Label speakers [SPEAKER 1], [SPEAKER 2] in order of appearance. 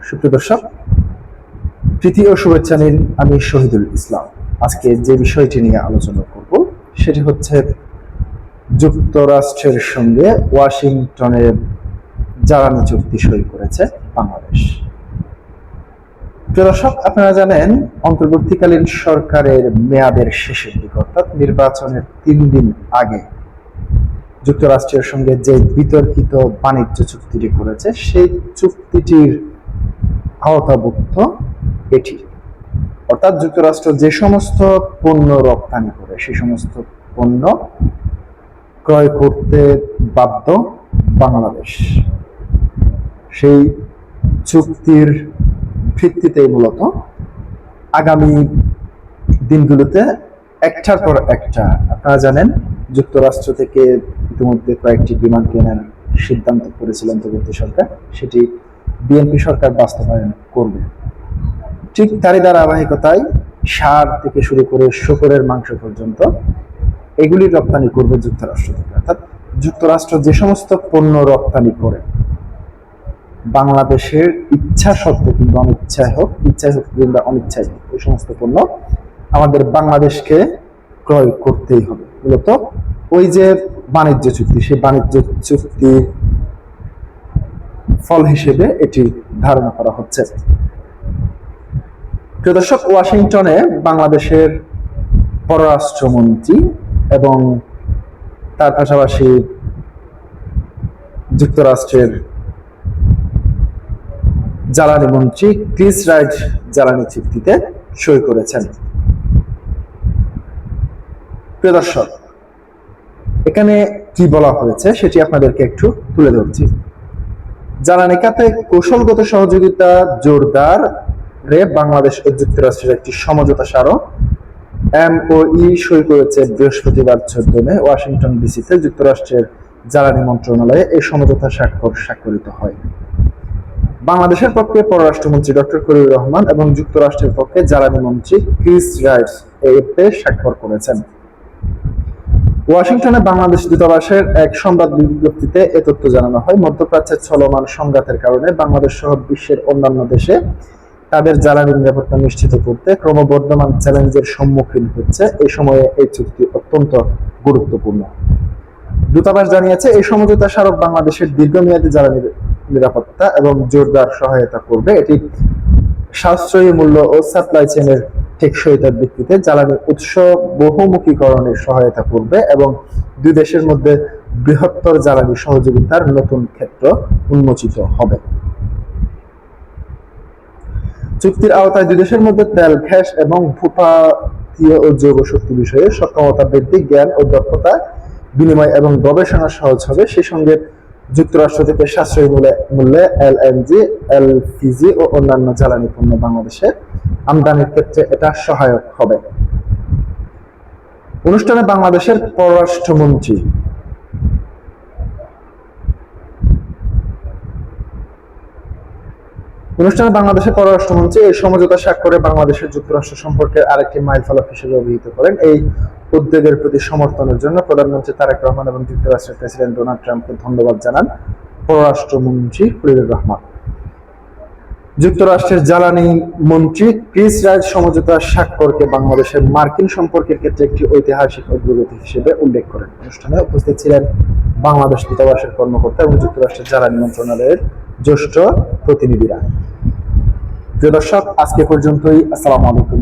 [SPEAKER 1] সুপ্রিয় দর্শক, প্রীতি ও শুভেচ্ছা নিন। আমি শহীদুল ইসলাম। আজকে যে বিষয়টি নিয়ে আলোচনা করব সেটি হচ্ছে যুক্তরাষ্ট্রের সঙ্গে ওয়াশিংটনে জ্বালানি চুক্তি সই করেছে বাংলাদেশ। প্রিয় দর্শক, আপনারা জানেন অন্তর্বর্তীকালীন সরকারের মেয়াদের শেষের দিকে অর্থাৎ নির্বাচনের 3 দিন আগে যুক্তরাষ্ট্রের সঙ্গে যে বিতর্কিত বাণিজ্য চুক্তিটি করেছে সেই চুক্তিটির আওতাভুক্ত এটি। অর্থাৎ যুক্তরাষ্ট্র যে সমস্ত পণ্য রপ্তানি করে সেই সমস্ত পণ্য ক্রয় করতে বাধ্য বাংলাদেশ। সেই চুক্তির ভিত্তিতে মূলত আগামী দিনগুলোতে একটার পর একটা, আপনারা জানেন যুক্তরাষ্ট্র থেকে ইতিমধ্যে কয়েকটি বিমান কেনার সিদ্ধান্ত করেছিল অন্তর্বর্তী সরকার, সেটি বিএনপি সরকার বাস্তবায়ন করবে। ঠিক তারই ধারাবাহিকতায় সার থেকে শুরু করে শূকরের মাংস পর্যন্ত এগুলি রপ্তানি করবে যুক্তরাষ্ট্র থেকে। অর্থাৎ যুক্তরাষ্ট্র যে সমস্ত পণ্য রপ্তানি করে বাংলাদেশের ইচ্ছা সত্ত্বেও কিংবা অনিচ্ছায় হোক, ইচ্ছায় হোক কিংবা অনিচ্ছায় হোক, ওই সমস্ত পণ্য আমাদের বাংলাদেশকে ক্রয় করতেই হবে। মূলত ওই যে বাণিজ্য চুক্তি, সেই বাণিজ্য চুক্তির ফল হিসেবে এটি ধারণা করা হচ্ছে। প্রিয় দর্শক, ওয়াশিংটনে বাংলাদেশের পররাষ্ট্রমন্ত্রী এবং তার পাশাপাশি যুক্তরাষ্ট্রের জ্বালানি মন্ত্রী ক্রিস রাইট জ্বালানি চুক্তিতে সই করেছেন। প্রিয় দর্শক, এখানে কি বলা হয়েছে সেটি আপনাদেরকে একটু তুলে ধরছি। জ্বালানি খাতে কৌশলগত সহযোগিতা জোরদার বাংলাদেশ ও যুক্তরাষ্ট্রের একটি সমঝোতা স্মারক MOU সই করেছে বৃহস্পতিবার 14 মে ওয়াশিংটন ডিসিতে যুক্তরাষ্ট্রের জ্বালানি মন্ত্রণালয়ে এই সমঝোতা স্বাক্ষরিত হয়। বাংলাদেশের পক্ষে পররাষ্ট্রমন্ত্রী ডক্টর খলিলুর রহমান এবং যুক্তরাষ্ট্রের পক্ষে জ্বালানি মন্ত্রী ক্রিস রাইটস এতে স্বাক্ষর করেছেন। ওয়াশিংটনে বাংলাদেশ দূতাবাসের এক সংবাদ বিজ্ঞপ্তিতে এ তথ্য জানানো হয়। মধ্যপ্রাচ্যের চলমান সংঘাতের কারণে বাংলাদেশ সহ বিশ্বের অন্যান্য দেশে তাদের জ্বালানি নিরাপত্তা নিশ্চিত করতে ক্রমবর্ধমান চ্যালেঞ্জের সম্মুখীন হচ্ছে। এই সময়ে এই চুক্তি অত্যন্ত গুরুত্বপূর্ণ। দূতাবাস জানিয়েছে, এই সমঝোতা স্মারক বাংলাদেশের দীর্ঘমেয়াদী জ্বালানি নিরাপত্তা এবং জোরদার সহায়তা করবে। এটি সাশ্রয়ী মূল্য ও সাপ্লাই চেইনের টেকসইতার ভিত্তিতে জ্বালানির উৎস বহুমুখীকরণের সহায়তা করবে এবং দুই দেশের মধ্যে বৃহত্তর জ্বালানি সহযোগিতার নতুন ক্ষেত্র উন্মোচিত হবে। চুক্তির আওতায় দুই দেশের মধ্যে তেল, গ্যাস এবং ভূপাতীয় ও জৈব শক্তি বিষয়ে সক্ষমতা বৃদ্ধি, জ্ঞান ও দক্ষতা বিনিময় এবং গবেষণা সহজ হবে। সেই সঙ্গে যুক্তরাষ্ট্র থেকে সাশ্রয়ী মূল্যে LNG, LPG ও অন্যান্য জ্বালানি পণ্য বাংলাদেশের আমদানির ক্ষেত্রে এটা সহায়ক হবে। অনুষ্ঠানে বাংলাদেশের পররাষ্ট্রমন্ত্রী এই সমঝোতা স্বাক্ষরে বাংলাদেশের যুক্তরাষ্ট্র সম্পর্কের আরেকটি মাইলফলক হিসেবে অভিহিত করেন। এই উদ্যোগের প্রতি সমর্থনের জন্য প্রধানমন্ত্রী তারেক রহমান এবং যুক্তরাষ্ট্রের প্রেসিডেন্ট ডোনাল্ড ট্রাম্পকে ধন্যবাদ জানান পররাষ্ট্রমন্ত্রী খলিলুর রহমান। যুক্তরাষ্ট্রের জ্বালানি মন্ত্রী ক্রিস রাইট সমঝোতা স্বাক্ষরকে বাংলাদেশের মার্কিন সম্পর্কের ক্ষেত্রে একটি ঐতিহাসিক অগ্রগতি হিসেবে উল্লেখ করেন। অনুষ্ঠানে উপস্থিত ছিলেন বাংলাদেশ দূতাবাসের কর্মকর্তা এবং যুক্তরাষ্ট্রের জ্বালানি মন্ত্রণালয়ের জ্যেষ্ঠ প্রতিনিধিরা। প্রিয় দর্শক, আজকে পর্যন্তই। আসসালামু আলাইকুম।